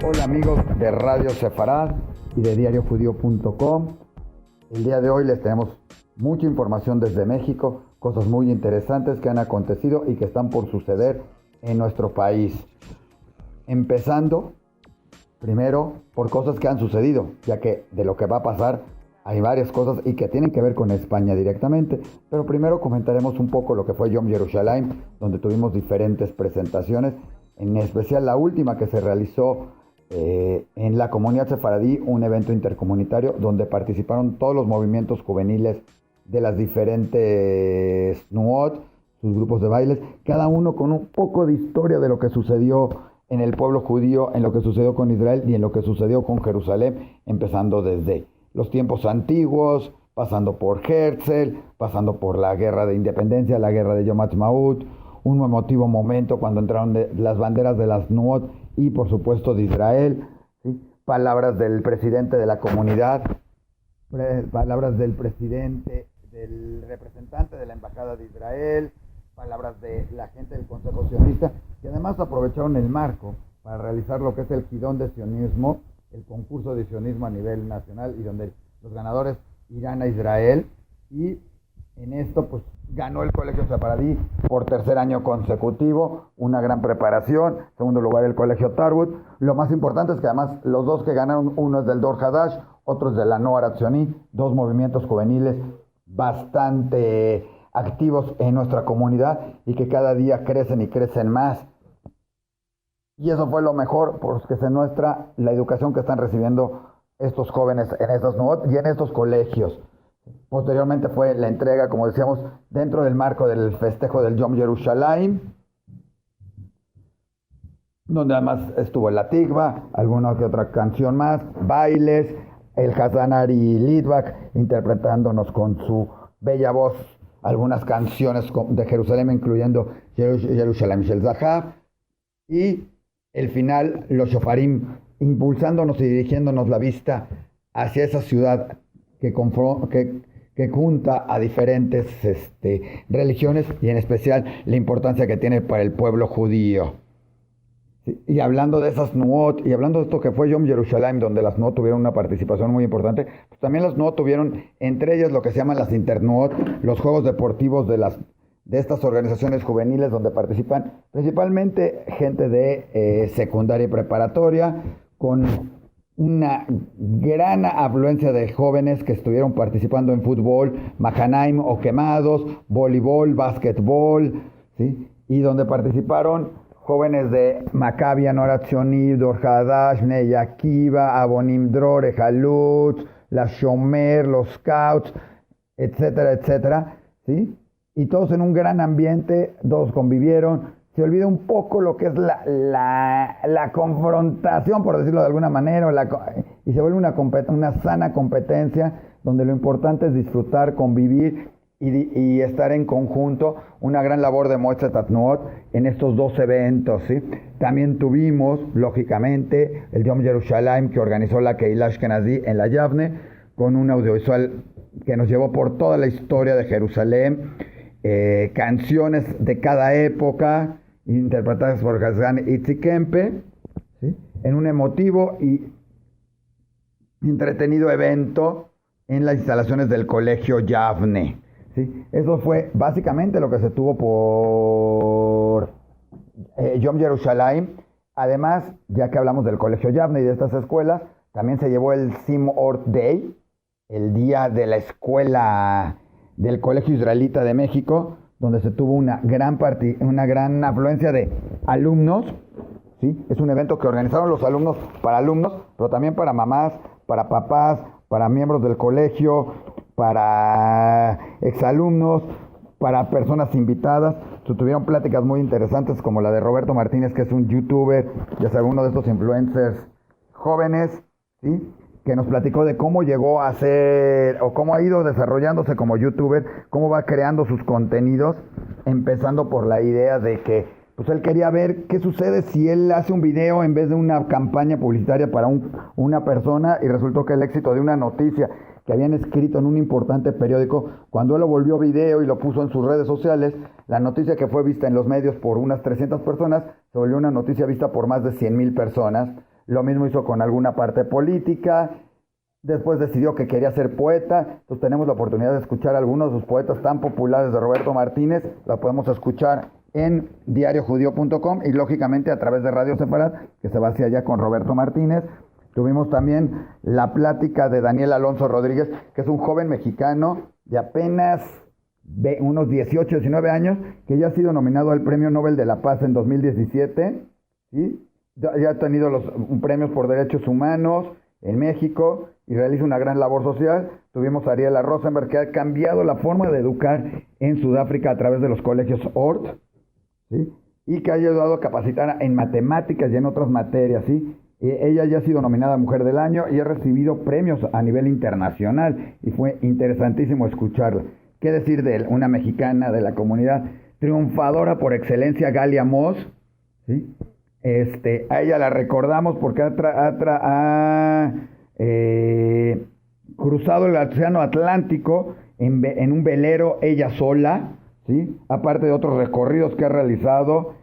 Hola amigos de Radio Sefarad y de diariojudío.com. El día de hoy les tenemos mucha información desde México, cosas muy interesantes que han acontecido y que están por suceder en nuestro país. Empezando primero por cosas que han sucedido, ya que de lo que va a pasar hay varias cosas y que tienen que ver con España directamente. Pero primero comentaremos un poco lo que fue Yom Yerushalayim, donde tuvimos diferentes presentaciones, en especial la última que se realizó en la comunidad sefaradí, un evento intercomunitario donde participaron todos los movimientos juveniles de las diferentes Nuot, sus grupos de bailes, cada uno con un poco de historia de lo que sucedió en el pueblo judío, en lo que sucedió con Israel y en lo que sucedió con Jerusalén, empezando desde los tiempos antiguos, pasando por Herzl, pasando por la guerra de independencia, la guerra de Yom Ha'atzmaut, un emotivo momento cuando entraron las banderas de las Nuot y por supuesto de Israel, ¿sí? Palabras del presidente de la comunidad, palabras del presidente, del representante de la embajada de Israel, palabras de la gente del Consejo Sionista, que además aprovecharon el marco para realizar lo que es el Gidón de Sionismo, el concurso de sionismo a nivel nacional, y donde los ganadores irán a Israel, y en esto pues ganó el Colegio Sefaradí por tercer año consecutivo, una gran preparación. En segundo lugar el Colegio Tarbut. Lo más importante es que además los dos que ganaron, uno es del Dor Hadash, otro es de la Noa Tzioní, dos movimientos juveniles bastante activos en nuestra comunidad y que cada día crecen y crecen más. Y eso fue lo mejor, porque se muestra la educación que están recibiendo estos jóvenes en estas Nuot y en estos colegios. Posteriormente fue la entrega, como decíamos, dentro del marco del festejo del Yom Yerushalayim, donde además estuvo la Tikva, alguna que otra canción más, bailes, el Hazan Ari Litvak interpretándonos con su bella voz algunas canciones de Jerusalén, incluyendo Yerushalayim Shel Zahav, y el final, los shofarim impulsándonos y dirigiéndonos la vista hacia esa ciudad que junta a diferentes religiones y en especial la importancia que tiene para el pueblo judío. Sí, y hablando de esas Nuot, y hablando de esto que fue Yom Yerushalayim, donde las Nuot tuvieron una participación muy importante, pues también las Nuot tuvieron entre ellas lo que se llaman las Internuot, los juegos deportivos de estas organizaciones juveniles donde participan principalmente gente de secundaria y preparatoria, con una gran afluencia de jóvenes que estuvieron participando en fútbol, Mahanaim o quemados, voleibol, básquetbol, ¿sí? Y donde participaron jóvenes de Maccabi, Noa Tzioní, Dor Hadash, Bnei Akiva, Abonim Dror, Halutz, la Shomer, los Scouts, etcétera, etcétera, ¿sí? Y todos en un gran ambiente, todos convivieron. Se olvida un poco lo que es la confrontación, por decirlo de alguna manera, y se vuelve una sana competencia, donde lo importante es disfrutar, convivir y estar en conjunto. Una gran labor de Moetzet Nuot en estos dos eventos, ¿sí? También tuvimos, lógicamente, el Yom Yerushalayim que organizó la Keilah Ashkenazí en la Yavne, con un audiovisual que nos llevó por toda la historia de Jerusalén, canciones de cada época, interpretadas por Hazan Itzik Kempe, ¿sí? En un emotivo y entretenido evento en las instalaciones del Colegio Yavne, ¿sí? Eso fue básicamente lo que se tuvo por Yom Yerushalayim. Además, ya que hablamos del Colegio Yavne y de estas escuelas, también se llevó el Sim Ort Day, el día de la escuela del Colegio Israelita de México, donde se tuvo una gran afluencia de alumnos, ¿sí? Es un evento que organizaron los alumnos, pero también para mamás, para papás, para miembros del colegio, para exalumnos, para personas invitadas. Se tuvieron pláticas muy interesantes como la de Roberto Martínez, que es un youtuber, ya sea uno de estos influencers jóvenes, ¿sí? Que nos platicó de cómo llegó a ser, o cómo ha ido desarrollándose como youtuber, cómo va creando sus contenidos, empezando por la idea de que pues él quería ver qué sucede si él hace un video en vez de una campaña publicitaria para una persona, y resultó que el éxito de una noticia que habían escrito en un importante periódico, cuando él lo volvió video y lo puso en sus redes sociales, la noticia que fue vista en los medios por unas 300 personas, se volvió una noticia vista por más de 100,000 personas, lo mismo hizo con alguna parte política. Después decidió que quería ser poeta. Entonces tenemos la oportunidad de escuchar a algunos de sus poetas tan populares de Roberto Martínez. La podemos escuchar en diariojudío.com y lógicamente a través de Radio Sefarad, que se va hacia allá con Roberto Martínez. Tuvimos también la plática de Daniel Alonso Rodríguez, que es un joven mexicano de apenas unos 18, 19 años, que ya ha sido nominado al Premio Nobel de la Paz en 2017. ¿Sí? Ya ha tenido los premios por derechos humanos en México y realiza una gran labor social. Tuvimos a Ariela Rosenberg, que ha cambiado la forma de educar en Sudáfrica a través de los colegios ORT, ¿sí? Y que ha ayudado a capacitar en matemáticas y en otras materias, ¿sí? Ella ya ha sido nominada Mujer del Año y ha recibido premios a nivel internacional y fue interesantísimo escucharla. ¿Qué decir de una mexicana de la comunidad? Triunfadora por excelencia, Galia Moss, ¿sí? A ella la recordamos porque ha cruzado el Océano Atlántico en un velero ella sola, ¿sí? Aparte de otros recorridos que ha realizado.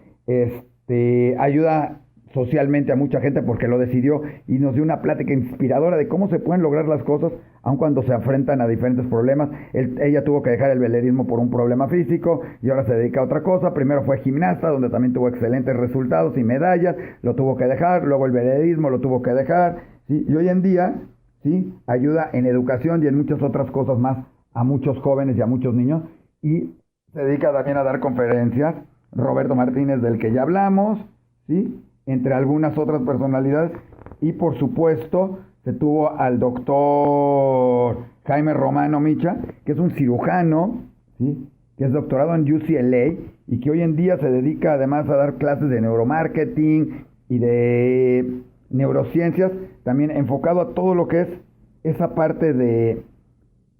Ayuda socialmente a mucha gente porque lo decidió y nos dio una plática inspiradora de cómo se pueden lograr las cosas aun cuando se enfrentan a diferentes problemas. Ella tuvo que dejar el velerismo por un problema físico y ahora se dedica a otra cosa. Primero fue gimnasta, donde también tuvo excelentes resultados y medallas, lo tuvo que dejar. Luego el velerismo lo tuvo que dejar, ¿sí? Y hoy en día, ¿sí?, ayuda en educación y en muchas otras cosas más a muchos jóvenes y a muchos niños, y se dedica también a dar conferencias. Roberto Martínez, del que ya hablamos, ¿sí?, entre algunas otras personalidades. Y por supuesto se tuvo al doctor Jaime Romano Micha, que es un cirujano, ¿sí?, que es doctorado en UCLA y que hoy en día se dedica además a dar clases de neuromarketing y de neurociencias, también enfocado a todo lo que es esa parte de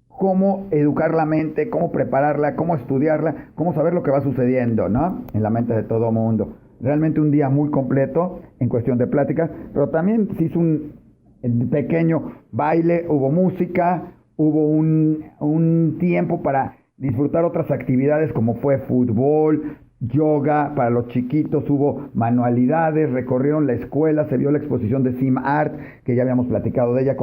cómo educar la mente, cómo prepararla, cómo estudiarla, cómo saber lo que va sucediendo, ¿no?, en la mente de todo mundo. Realmente un día muy completo en cuestión de pláticas, pero también se hizo un pequeño baile, hubo música, hubo un tiempo para disfrutar otras actividades como fue fútbol, yoga para los chiquitos, hubo manualidades, recorrieron la escuela, se vio la exposición de Sim Art, que ya habíamos platicado de ella,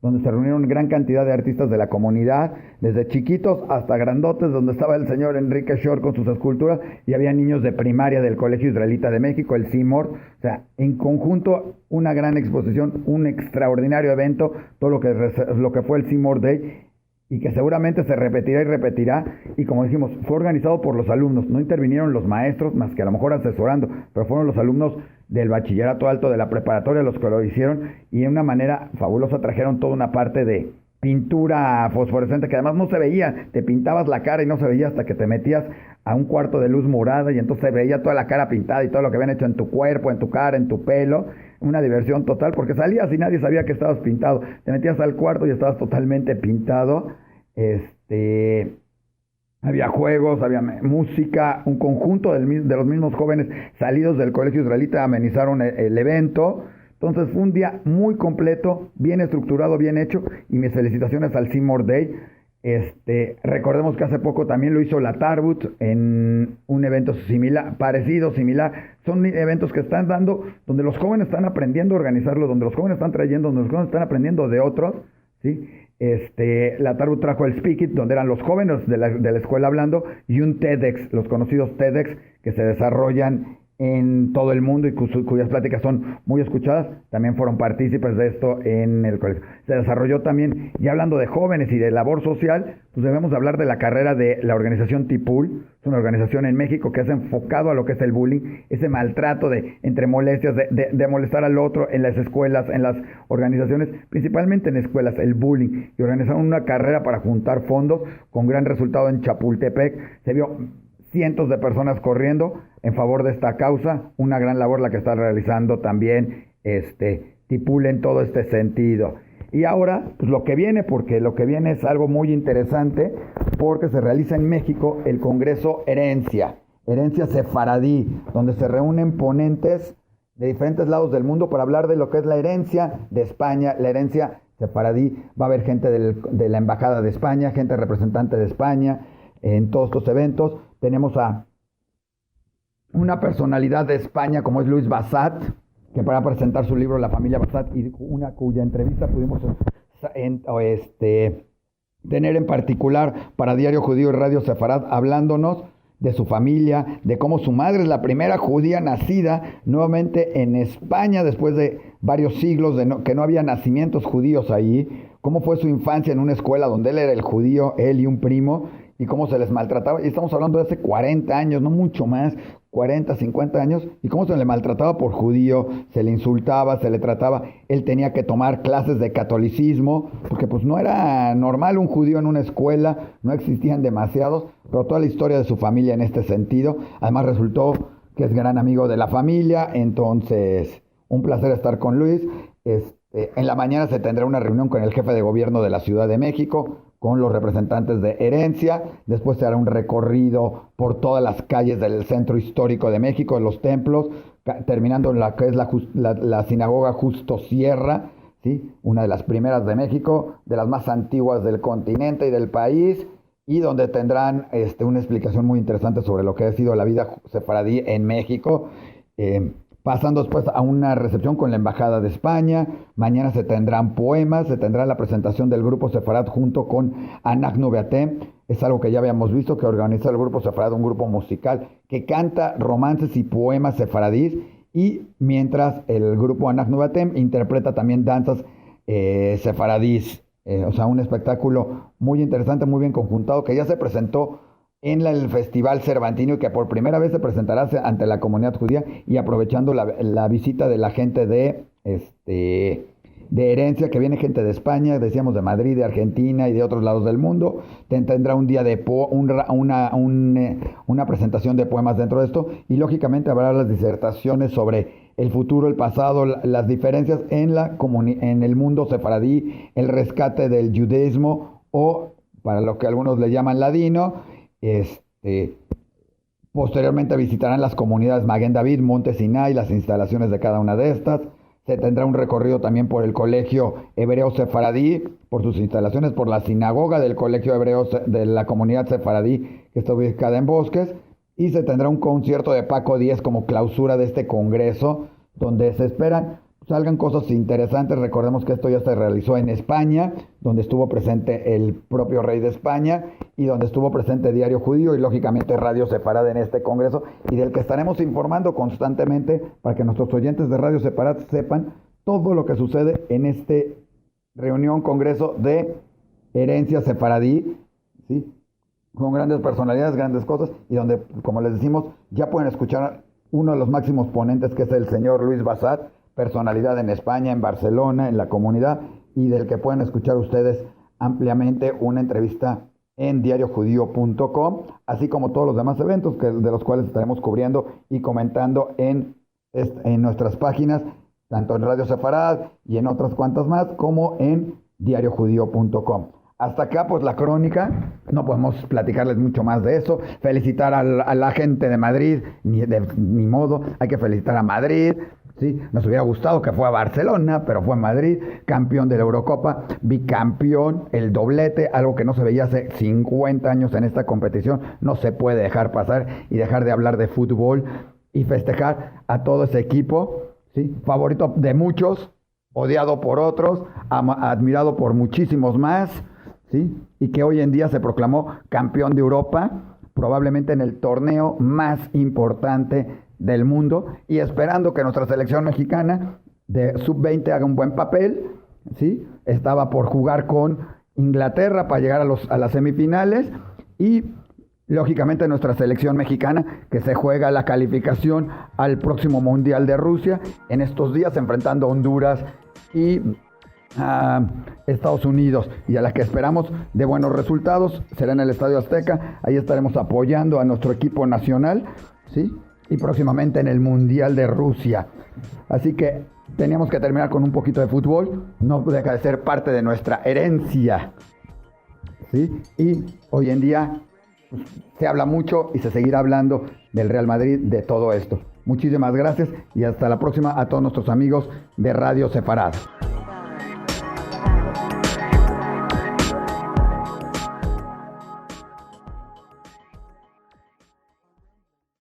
donde se reunieron gran cantidad de artistas de la comunidad, desde chiquitos hasta grandotes, donde estaba el señor Enrique Shore con sus esculturas, y había niños de primaria del Colegio Israelita de México, el CIMOR. O sea, en conjunto, una gran exposición, un extraordinario evento, todo lo que fue el CIMOR Day, y que seguramente se repetirá y repetirá. Y como dijimos, fue organizado por los alumnos, no intervinieron los maestros, más que a lo mejor asesorando, pero fueron los alumnos del bachillerato alto, de la preparatoria, los que lo hicieron, y de una manera fabulosa trajeron toda una parte de pintura fosforescente que además no se veía, te pintabas la cara y no se veía hasta que te metías a un cuarto de luz morada y entonces se veía toda la cara pintada y todo lo que habían hecho en tu cuerpo, en tu cara, en tu pelo. Una diversión total porque salías y nadie sabía que estabas pintado, te metías al cuarto y estabas totalmente pintado. Había juegos, había música, un conjunto de los mismos jóvenes salidos del Colegio Israelita amenizaron el evento. Entonces fue un día muy completo, bien estructurado, bien hecho, y mis felicitaciones al Seymour Day. Recordemos que hace poco también lo hizo la Tarbut en un evento similar. Son eventos que están dando, donde los jóvenes están aprendiendo a organizarlo, donde los jóvenes están trayendo, donde los jóvenes están aprendiendo de otros, ¿sí? La Tarbut trajo el Speak It, donde eran los jóvenes de la escuela hablando, y un TEDx, los conocidos TEDx que se desarrollan en todo el mundo y cuyas pláticas son muy escuchadas, también fueron partícipes de esto en el colegio. Se desarrolló también, y hablando de jóvenes y de labor social, pues debemos hablar de la carrera de la organización Tipul. Es una organización en México que es enfocado a lo que es el bullying, ese maltrato entre molestias, de molestar al otro en las escuelas, en las organizaciones, principalmente en escuelas, el bullying, y organizaron una carrera para juntar fondos con gran resultado en Chapultepec. Se vio cientos de personas corriendo en favor de esta causa, una gran labor la que está realizando también Tipul en todo este sentido. Y ahora, pues lo que viene, porque lo que viene es algo muy interesante, porque se realiza en México el Congreso Herencia Sefaradí, donde se reúnen ponentes de diferentes lados del mundo para hablar de lo que es la herencia de España, la herencia sefaradí. Va a haber gente de la Embajada de España, gente representante de España en todos estos eventos. Tenemos a una personalidad de España como es Luis Bassat, que para presentar su libro La familia Bassat, y cuya entrevista pudimos tener en particular para Diario Judío y Radio Sefarad, hablándonos de su familia, de cómo su madre es la primera judía nacida nuevamente en España después de varios siglos que no había nacimientos judíos ahí, cómo fue su infancia en una escuela donde él era el judío, él y un primo, y cómo se les maltrataba. Y estamos hablando de hace 40 años, no mucho más, 40, 50 años, y cómo se le maltrataba por judío, se le insultaba, se le trataba. Él tenía que tomar clases de catolicismo, porque pues no era normal un judío en una escuela, no existían demasiados, pero toda la historia de su familia en este sentido. Además resultó que es gran amigo de la familia, entonces un placer estar con Luis. En la mañana se tendrá una reunión con el jefe de gobierno de la Ciudad de México, con los representantes de Herencia. Después se hará un recorrido por todas las calles del centro histórico de México, de los templos, terminando en la que es la sinagoga Justo Sierra, ¿sí? Una de las primeras de México, de las más antiguas del continente y del país, y donde tendrán una explicación muy interesante sobre lo que ha sido la vida sefaradí en México. Pasando después a una recepción con la Embajada de España. Mañana se tendrán poemas, se tendrá la presentación del Grupo Sefarad junto con Anak Nubeatem. Es algo que ya habíamos visto, que organiza el Grupo Sefarad, un grupo musical que canta romances y poemas sefaradíes, y mientras el Grupo Anak Nubeatem interpreta también danzas sefaradíes. O sea, un espectáculo muy interesante, muy bien conjuntado, que ya se presentó en el Festival Cervantino y que por primera vez se presentará ante la comunidad judía, y aprovechando la visita de la gente de Herencia, que viene gente de España, decíamos de Madrid, de Argentina y de otros lados del mundo. Tendrá un día de una presentación de poemas dentro de esto, y lógicamente habrá las disertaciones sobre el futuro, el pasado, las diferencias en el mundo sefaradí, el rescate del judaísmo, o para lo que algunos le llaman ladino. Posteriormente visitarán las comunidades Maguen David, Monte Sinai, las instalaciones de cada una de estas. Se tendrá un recorrido también por el Colegio Hebreo Sefaradí, por sus instalaciones, por la sinagoga del Colegio Hebreo de la comunidad sefaradí, que está ubicada en Bosques, y se tendrá un concierto de Paco Díez como clausura de este congreso, donde se esperan salgan cosas interesantes. Recordemos que esto ya se realizó en España, donde estuvo presente el propio rey de España y donde estuvo presente Diario Judío y lógicamente Radio Sefarad en este congreso, y del que estaremos informando constantemente para que nuestros oyentes de Radio Sefarad sepan todo lo que sucede en este reunión, congreso de Herencia Sefaradí, ¿sí? Con grandes personalidades, grandes cosas, y donde, como les decimos, ya pueden escuchar uno de los máximos ponentes, que es el señor Luis Bassat, personalidad en España, en Barcelona, en la comunidad, y del que pueden escuchar ustedes ampliamente una entrevista en diariojudío.com, así como todos los demás eventos de los cuales estaremos cubriendo y comentando en nuestras páginas, tanto en Radio Sefarad y en otras cuantas más, como en diariojudío.com. Hasta acá, pues, la crónica. No podemos platicarles mucho más de eso. Felicitar a la gente de Madrid, ni modo, hay que felicitar a Madrid. Sí, nos hubiera gustado que fue a Barcelona, pero fue a Madrid, campeón de la Eurocopa, bicampeón, el doblete, algo que no se veía hace 50 años en esta competición. No se puede dejar pasar y dejar de hablar de fútbol y festejar a todo ese equipo, ¿sí? Favorito de muchos, odiado por otros, admirado por muchísimos más, ¿sí? Y que hoy en día se proclamó campeón de Europa, probablemente en el torneo más importante del mundo, y esperando que nuestra selección mexicana de sub-20 haga un buen papel, ¿sí? Estaba por jugar con Inglaterra para llegar a las semifinales, y lógicamente nuestra selección mexicana, que se juega la calificación al próximo Mundial de Rusia en estos días, enfrentando a Honduras y a Estados Unidos, y a la que esperamos de buenos resultados. Será en el Estadio Azteca. Ahí estaremos apoyando a nuestro equipo nacional, ¿sí? Y próximamente en el Mundial de Rusia. Así que teníamos que terminar con un poquito de fútbol. No deja de ser parte de nuestra herencia, ¿sí? Y hoy en día, pues, se habla mucho y se seguirá hablando del Real Madrid, de todo esto. Muchísimas gracias y hasta la próxima a todos nuestros amigos de Radio Sefarad.